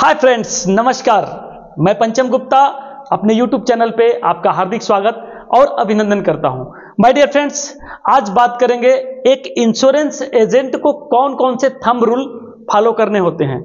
Hi friends, नमस्कार। मैं पंचम गुप्ता अपने यूट्यूब चैनल पे आपका हार्दिक स्वागत और अभिनंदन करता हूं। माय डियर फ्रेंड्स, आज बात करेंगे एक इंश्योरेंस एजेंट को कौन कौन से थंब रूल फॉलो करने होते हैं।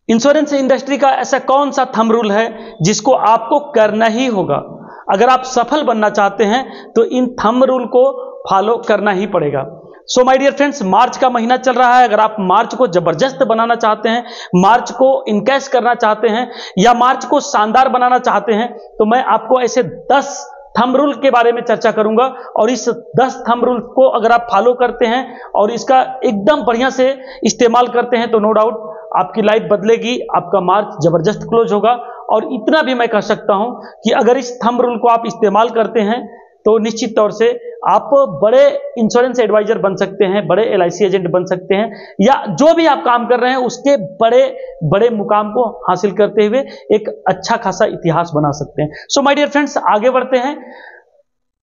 इंश्योरेंस इंडस्ट्री का ऐसा कौन सा थंब रूल है जिसको आपको करना ही होगा। अगर आप सफल बनना चाहते हैं तो इन थंब रूल को फॉलो करना ही पड़ेगा। सो माय डियर फ्रेंड्स, मार्च का महीना चल रहा है। अगर आप मार्च को जबरदस्त बनाना चाहते हैं, मार्च को इनकैश करना चाहते हैं या मार्च को शानदार बनाना चाहते हैं, तो मैं आपको ऐसे 10 थंब रूल के बारे में चर्चा करूंगा। और इस 10 थंब रूल को अगर आप फॉलो करते हैं और इसका एकदम बढ़िया से इस्तेमाल करते हैं तो नो डाउट आपकी लाइफ बदलेगी, आपका मार्च जबरदस्त क्लोज होगा। और इतना भी मैं कह सकता हूं कि अगर इस थंब रूल को आप इस्तेमाल करते हैं तो निश्चित तौर से आप बड़े इंश्योरेंस एडवाइजर बन सकते हैं, बड़े एलआईसी एजेंट बन सकते हैं, या जो भी आप काम कर रहे हैं उसके बड़े बड़े मुकाम को हासिल करते हुए एक अच्छा खासा इतिहास बना सकते हैं। सो माय डियर फ्रेंड्स, आगे बढ़ते हैं।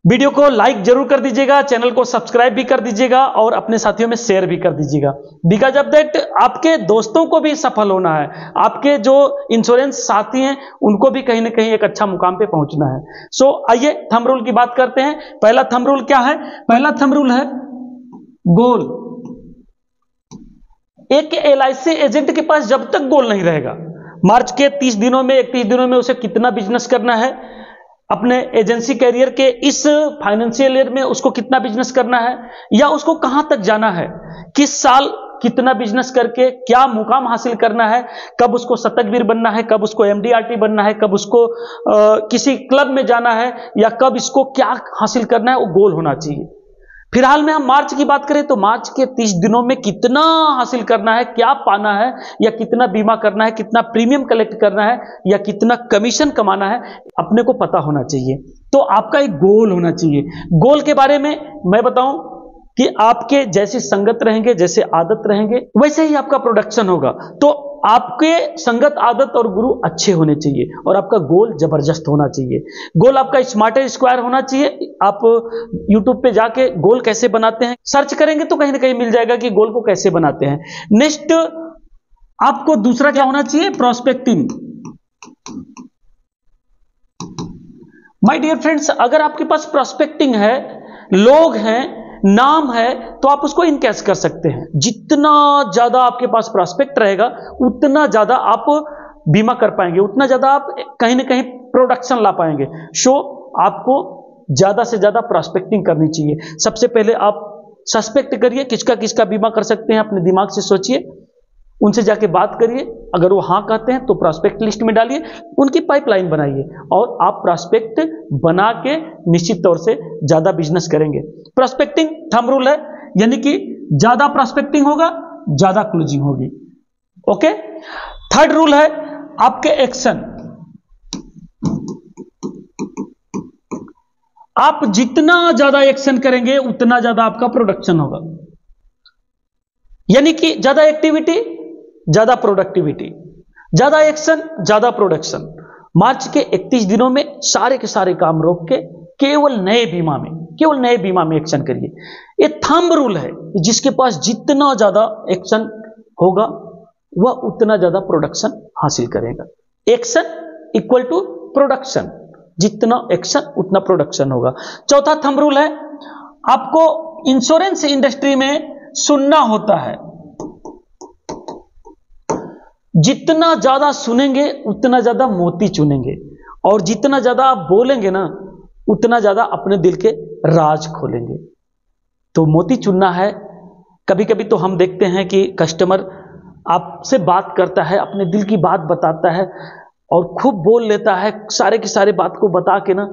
वीडियो को लाइक जरूर कर दीजिएगा, चैनल को सब्सक्राइब भी कर दीजिएगा और अपने साथियों में शेयर भी कर दीजिएगा। बिकॉज ऑफ दैट आपके दोस्तों को भी सफल होना है, आपके जो इंश्योरेंस साथी हैं उनको भी कहीं ना कहीं एक अच्छा मुकाम पे पहुंचना है। सो आइए थंब रूल की बात करते हैं। पहला थंब रूल क्या है? पहला थंब रूल है गोल। एक एलआईसी एजेंट के पास जब तक गोल नहीं रहेगा, मार्च के 30 दिनों में 31 दिनों में उसे कितना बिजनेस करना है, अपने एजेंसी कैरियर के इस फाइनेंशियल ईयर में उसको कितना बिजनेस करना है, या उसको कहां तक जाना है, किस साल कितना बिजनेस करके क्या मुकाम हासिल करना है, कब उसको शतकवीर बनना है, कब उसको एमडीआरटी बनना है, कब उसको किसी क्लब में जाना है, या कब इसको क्या हासिल करना है, वो गोल होना चाहिए। फिलहाल में हम मार्च की बात करें तो मार्च के 30 दिनों में कितना हासिल करना है, क्या पाना है, या कितना बीमा करना है, कितना प्रीमियम कलेक्ट करना है, या कितना कमीशन कमाना है, अपने को पता होना चाहिए। तो आपका एक गोल होना चाहिए। गोल के बारे में मैं बताऊं कि आपके जैसी संगत रहेंगे, जैसे आदत रहेंगे, वैसे ही आपका प्रोडक्शन होगा। तो आपके संगत, आदत और गुरु अच्छे होने चाहिए और आपका गोल जबरदस्त होना चाहिए। गोल आपका स्मार्टर स्क्वायर होना चाहिए। आप YouTube पे जाके गोल कैसे बनाते हैं सर्च करेंगे तो कहीं ना कहीं मिल जाएगा कि गोल को कैसे बनाते हैं। नेक्स्ट, आपको दूसरा क्या होना चाहिए? प्रोस्पेक्टिंग। माय डियर फ्रेंड्स, अगर आपके पास प्रोस्पेक्टिंग है, लोग हैं, नाम है, तो आप उसको इनकैश कर सकते हैं। जितना ज्यादा आपके पास प्रोस्पेक्ट रहेगा उतना ज्यादा आप बीमा कर पाएंगे, उतना ज्यादा आप कहीं ना कहीं प्रोडक्शन ला पाएंगे। सो आपको ज्यादा से ज्यादा प्रोस्पेक्टिंग करनी चाहिए। सबसे पहले आप सस्पेक्ट करिए किसका किसका बीमा कर सकते हैं, अपने दिमाग से सोचिए, उनसे जाके बात करिए। अगर वो हाँ कहते हैं तो प्रोस्पेक्ट लिस्ट में डालिए, उनकी पाइपलाइन बनाइए और आप प्रोस्पेक्ट बना के निश्चित तौर से ज्यादा बिजनेस करेंगे। प्रोस्पेक्टिंग थंब रूल है, यानी कि ज्यादा प्रोस्पेक्टिंग होगा, ज्यादा क्लोजिंग होगी। ओके। थर्ड रूल है आपके एक्शन। आप जितना ज्यादा एक्शन करेंगे उतना ज्यादा आपका प्रोडक्शन होगा, यानी कि ज्यादा एक्टिविटी ज्यादा प्रोडक्टिविटी, ज्यादा एक्शन ज्यादा प्रोडक्शन। मार्च के 31 दिनों में सारे के सारे काम रोक के केवल नए बीमा में एक्शन करिए। ये थंब रूल है, जिसके पास जितना ज्यादा एक्शन होगा वह उतना ज्यादा प्रोडक्शन हासिल करेगा। एक्शन इक्वल टू प्रोडक्शन, जितना एक्शन उतना प्रोडक्शन होगा। चौथा थंब रूल है आपको इंश्योरेंस इंडस्ट्री में सुनना होता है। जितना ज्यादा सुनेंगे उतना ज्यादा मोती चुनेंगे, और जितना ज्यादा आप बोलेंगे ना उतना ज्यादा अपने दिल के राज खोलेंगे। तो मोती चुनना है। कभी कभी तो हम देखते हैं कि कस्टमर आपसे बात करता है, अपने दिल की बात बताता है और खूब बोल लेता है, सारे की सारे बात को बता के ना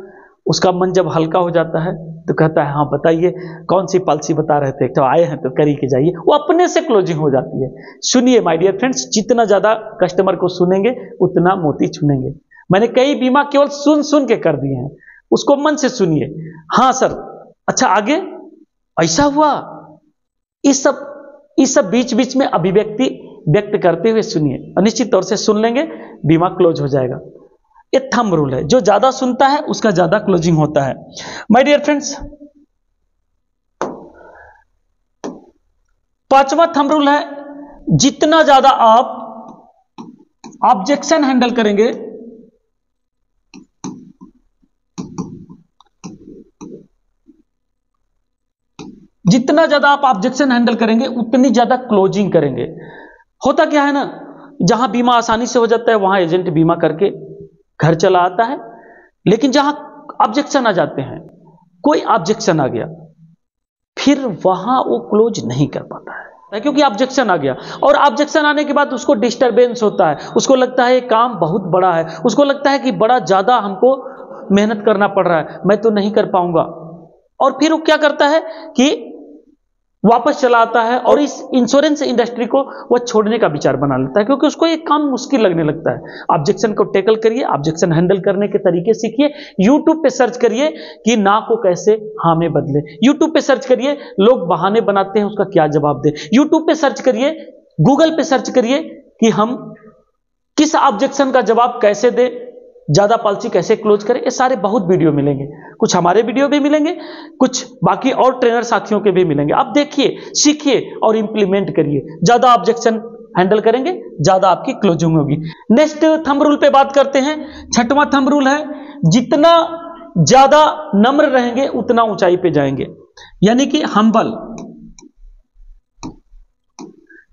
उसका मन जब हल्का हो जाता है तो कहता है हाँ बताइए कौन सी पॉलिसी बता रहे थे, तो आए हैं तो कर ही के जाइए। वो अपने से क्लोजिंग हो जाती है। सुनिए माय डियर फ्रेंड्स, जितना ज्यादा कस्टमर को सुनेंगे उतना मोती चुनेंगे। मैंने कई बीमा केवल सुन सुन के कर दिए हैं, उसको मन से सुनिए। हाँ सर, अच्छा आगे ऐसा हुआ, इस सब बीच बीच में अभिव्यक्ति व्यक्त करते हुए सुनिए और निश्चित तौर से सुन लेंगे, बीमा क्लोज हो जाएगा। ये थंब रूल है, जो ज्यादा सुनता है उसका ज्यादा क्लोजिंग होता है। माय डियर फ्रेंड्स, पांचवा थंब रूल है जितना ज्यादा आप ऑब्जेक्शन हैंडल करेंगे, जितना ज्यादा आप ऑब्जेक्शन हैंडल करेंगे उतनी ज्यादा क्लोजिंग करेंगे। होता क्या है ना, जहां बीमा आसानी से हो जाता है वहां एजेंट बीमा करके घर चला आता है, लेकिन जहां ऑब्जेक्शन आ जाते हैं, कोई ऑब्जेक्शन आ गया, फिर वहां वो क्लोज नहीं कर पाता है, क्योंकि ऑब्जेक्शन आ गया। और ऑब्जेक्शन आने के बाद उसको डिस्टरबेंस होता है, उसको लगता है ये काम बहुत बड़ा है, उसको लगता है कि बड़ा ज्यादा हमको मेहनत करना पड़ रहा है, मैं तो नहीं कर पाऊंगा। और फिर वो क्या करता है कि वापस चला आता है और इस इंश्योरेंस इंडस्ट्री को वो छोड़ने का विचार बना लेता है, क्योंकि उसको ये काम मुश्किल लगने लगता है। ऑब्जेक्शन को टैकल करिए, ऑब्जेक्शन हैंडल करने के तरीके सीखिए। यूट्यूब पे सर्च करिए कि ना को कैसे हाँ में बदले, यूट्यूब पे सर्च करिए लोग बहाने बनाते हैं उसका क्या जवाब दे, यूट्यूब पे सर्च करिए, गूगल पे सर्च करिए कि हम किस ऑब्जेक्शन का जवाब कैसे दे, ज्यादा पॉलिसी कैसे क्लोज करें। ये सारे बहुत वीडियो मिलेंगे, कुछ हमारे वीडियो भी मिलेंगे, कुछ बाकी और ट्रेनर साथियों के भी मिलेंगे। आप देखिए, सीखिए और इंप्लीमेंट करिए। ज्यादा ऑब्जेक्शन हैंडल करेंगे, ज्यादा आपकी क्लोजिंग होगी। नेक्स्ट थंब रूल पे बात करते हैं। छठवां थंब रूल है, जितना ज्यादा नम्र रहेंगे उतना ऊंचाई पे जाएंगे, यानी कि हम्बल।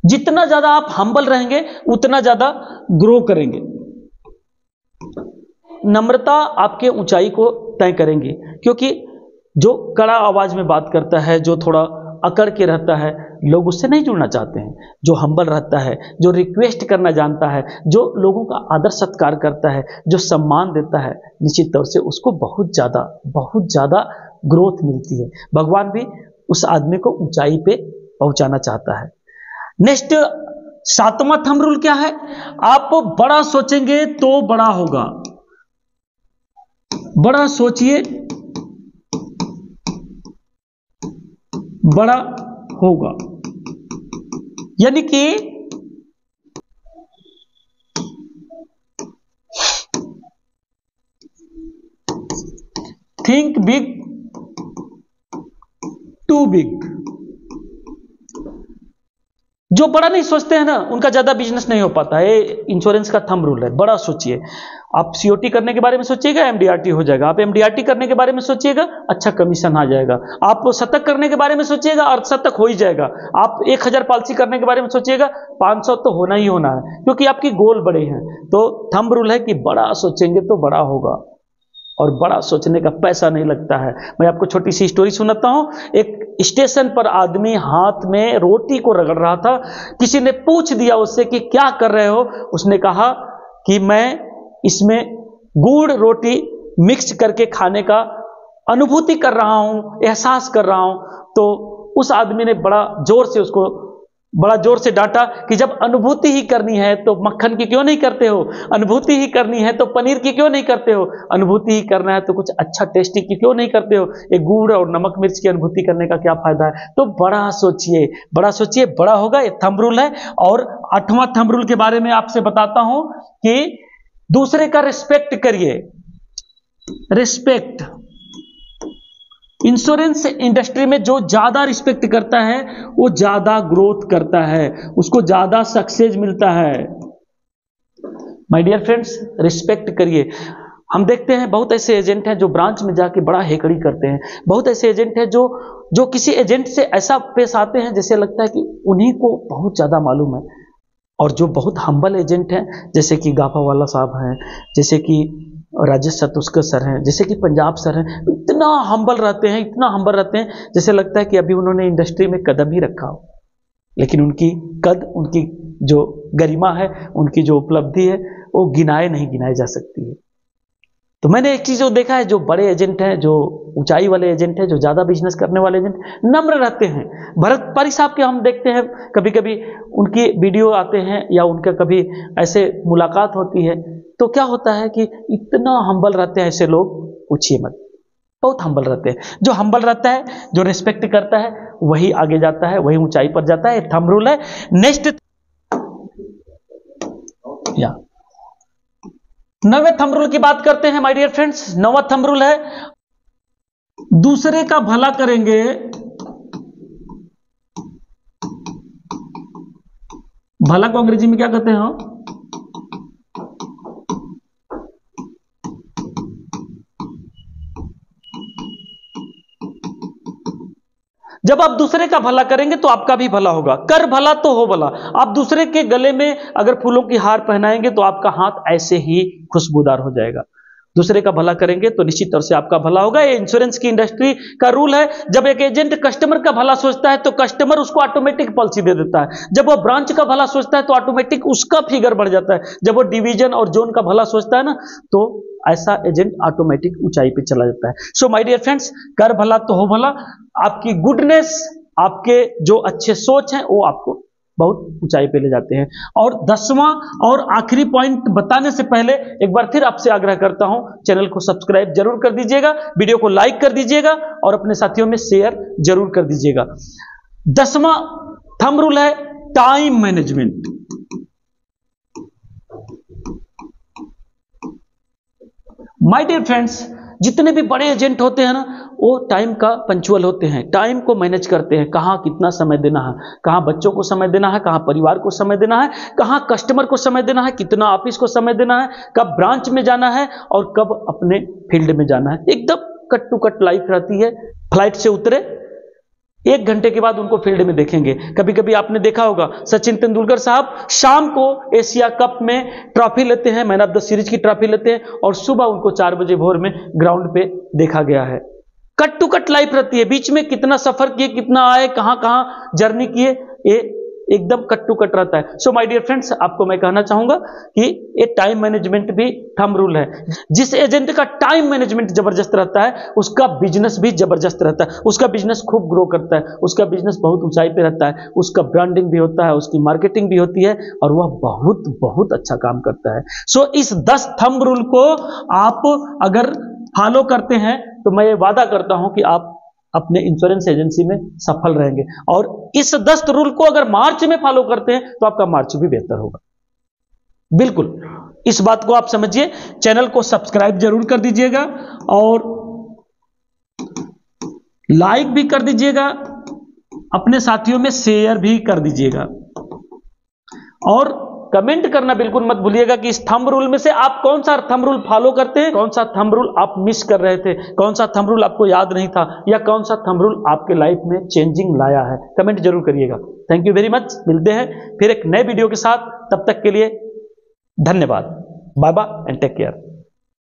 जितना ज्यादा आप हम्बल रहेंगे उतना ज्यादा ग्रो करेंगे। नम्रता आपके ऊंचाई को तय करेंगे, क्योंकि जो कड़ा आवाज में बात करता है, जो थोड़ा अकड़ के रहता है, लोग उससे नहीं जुड़ना चाहते हैं। जो हम्बल रहता है, जो रिक्वेस्ट करना जानता है, जो लोगों का आदर सत्कार करता है, जो सम्मान देता है, निश्चित तौर से उसको बहुत ज्यादा ग्रोथ मिलती है। भगवान भी उस आदमी को ऊंचाई पे पहुंचाना चाहता है। नेक्स्ट सातवां थंब रूल क्या है, आप बड़ा सोचेंगे तो बड़ा होगा। बड़ा सोचिए, बड़ा होगा, यानी कि थिंक बिग टू बिग। जो बड़ा नहीं सोचते हैं ना, उनका ज्यादा बिजनेस नहीं हो पाता है। इंश्योरेंस का थंब रूल है, बड़ा सोचिए। आप सीओटी करने के बारे में सोचिएगा, एमडीआरटी हो जाएगा। आप एमडीआरटी करने के बारे में सोचिएगा, अच्छा कमीशन आ जाएगा। आप शतक करने के बारे में सोचिएगा, अर्धशतक हो ही जाएगा। आप 1000 पॉलिसी करने के बारे में सोचिएगा, 500 तो होना ही होना है, क्योंकि आपकी गोल बड़े हैं। तो थंब रूल है कि बड़ा सोचेंगे तो बड़ा होगा, और बड़ा सोचने का पैसा नहीं लगता है। मैं आपको छोटी सी स्टोरी सुनाता हूं। एक स्टेशन पर आदमी हाथ में रोटी को रगड़ रहा था। किसी ने पूछ दिया उससे कि क्या कर रहे हो, उसने कहा कि मैं इसमें गुड़ रोटी मिक्स करके खाने का अनुभूति कर रहा हूं, एहसास कर रहा हूं। तो उस आदमी ने बड़ा जोर से डांटा कि जब अनुभूति ही करनी है तो मक्खन की क्यों नहीं करते हो, अनुभूति ही करनी है तो पनीर की क्यों नहीं करते हो, अनुभूति ही करना है तो कुछ अच्छा टेस्टी की क्यों नहीं करते हो, एक गुड़ और नमक मिर्च की अनुभूति करने का क्या फायदा है। तो बड़ा सोचिए, बड़ा होगा, ये थंब रूल है। और 8वां थंब रूल के बारे में आपसे बताता हूं कि दूसरे का रिस्पेक्ट करिए। रिस्पेक्ट, इंश्योरेंस इंडस्ट्री में जो ज्यादा रिस्पेक्ट करता है वो ज्यादा ग्रोथ करता है, उसको ज्यादा सक्सेस मिलता है। माय डियर फ्रेंड्स, रिस्पेक्ट करिए। हम देखते हैं बहुत ऐसे एजेंट हैं जो ब्रांच में जाके बड़ा हेकड़ी करते हैं। बहुत ऐसे एजेंट हैं जो किसी एजेंट से ऐसा पेश आते हैं जैसे लगता है कि उन्हीं को बहुत ज्यादा मालूम है। और जो बहुत हम्बल एजेंट हैं, जैसे कि गाफावाला साहब हैं, जैसे कि राजेश सतुस्कर सर हैं, जैसे कि पंजाब सर हैं, इतना हम्बल रहते हैं, जैसे लगता है कि अभी उन्होंने इंडस्ट्री में कदम ही रखा हो। लेकिन उनकी जो गरिमा है, उनकी जो उपलब्धि है, वो नहीं गिनाए जा सकती है। तो मैंने एक चीज जो देखा है, जो बड़े एजेंट हैं, जो ऊंचाई वाले एजेंट हैं, जो ज्यादा बिजनेस करने वाले एजेंट, नम्र रहते हैं। भरत पारी साहब के हम देखते हैं, कभी कभी उनकी वीडियो आते हैं या उनका कभी ऐसे मुलाकात होती है, तो क्या होता है कि इतना हम्बल रहते हैं ऐसे लोग, पूछिए मत। बहुत हम्बल रहते हैं। जो हम्बल रहता है, जो रिस्पेक्ट करता है, वही आगे जाता है, वही ऊंचाई पर जाता है। थंब रूल है। नेक्स्ट 9वें थंब रूल की बात करते हैं माय डियर फ्रेंड्स। 9वां थंब रूल है, दूसरे का भला करेंगे, भला को अंग्रेजी में क्या कहते हैं, जब आप दूसरे का भला करेंगे तो आपका भी भला होगा। कर भला तो हो भला। आप दूसरे के गले में अगर फूलों की हार पहनाएंगे तो आपका हाथ ऐसे ही खुशबूदार हो जाएगा। दूसरे का भला करेंगे तो निश्चित तौर से आपका भला होगा। ये इंश्योरेंस की इंडस्ट्री का रूल है। जब एक एजेंट कस्टमर का भला सोचता है तो कस्टमर उसको ऑटोमेटिक पॉलिसी दे देता है। जब वो ब्रांच का भला सोचता है तो ऑटोमेटिक उसका फिगर बढ़ जाता है। जब वो डिवीजन और जोन का भला सोचता है ना, तो ऐसा एजेंट ऑटोमेटिक ऊंचाई पे चला जाता है। सो माय डियर फ्रेंड्स, कर भला तो हो भला। आपकी गुडनेस, आपके जो अच्छे सोच हैं वो आपको बहुत ऊंचाई पे ले जाते हैं। और 10वां और आखिरी पॉइंट बताने से पहले एक बार फिर आपसे आग्रह करता हूं, चैनल को सब्सक्राइब जरूर कर दीजिएगा, वीडियो को लाइक कर दीजिएगा और अपने साथियों में शेयर जरूर कर दीजिएगा। 10वां थंब रूल है time management. My dear friends, जितने भी बड़े एजेंट होते हैं ना, वो टाइम का पंचुअल होते हैं, टाइम को मैनेज करते हैं। कहां कितना समय देना है, कहां बच्चों को समय देना है, कहां परिवार को समय देना है, कहां कस्टमर को समय देना है, कितना ऑफिस को समय देना है, कब ब्रांच में जाना है और कब अपने फील्ड में जाना है। एकदम कट टू कट लाइफ रहती है। फ्लाइट से उतरे 1 घंटे के बाद उनको फील्ड में देखेंगे। कभी कभी आपने देखा होगा सचिन तेंदुलकर साहब शाम को एशिया कप में ट्रॉफी लेते हैं, मैन ऑफ द सीरीज की ट्रॉफी लेते हैं और सुबह उनको 4 बजे भोर में ग्राउंड पे देखा गया है। कट टू कट लाइफ रहती है। बीच में कितना सफर किए, कितना आए, कहां कहां जर्नी किए, ये एकदम कट टू कट रहता है। सो माय डियर फ्रेंड्स, आपको मैं कहना चाहूंगा कि ये टाइम मैनेजमेंट भी थंब रूल है। जिस एजेंट का टाइम मैनेजमेंट जबरदस्त रहता है उसका बिजनेस भी जबरदस्त रहता है, उसका बिजनेस खूब ग्रो करता है, उसका बिजनेस बहुत ऊंचाई पे रहता है, उसका ब्रांडिंग भी होता है, उसकी मार्केटिंग भी होती है और वह बहुत बहुत अच्छा काम करता है। सो इस 10 थंब रूल को आप अगर फॉलो करते हैं तो मैं ये वादा करता हूं कि आप अपने इंश्योरेंस एजेंसी में सफल रहेंगे। और इस 10 रूल को अगर मार्च में फॉलो करते हैं तो आपका मार्च भी बेहतर होगा। बिल्कुल, इस बात को आप समझिए। चैनल को सब्सक्राइब जरूर कर दीजिएगा और लाइक भी कर दीजिएगा, अपने साथियों में शेयर भी कर दीजिएगा और कमेंट करना बिल्कुल मत भूलिएगा कि इस थंब रूल में से आप कौन सा थंब रूल फॉलो करते हैं, कौन सा थंब रूल आप मिस कर रहे थे, कौन सा थंब रूल आपको याद नहीं था या कौन सा थंब रूल आपके लाइफ में चेंजिंग लाया है। कमेंट जरूर करिएगा। Thank you very much. मिलते हैं फिर एक नए वीडियो के साथ, तब तक के लिए धन्यवाद। Bye bye and take care.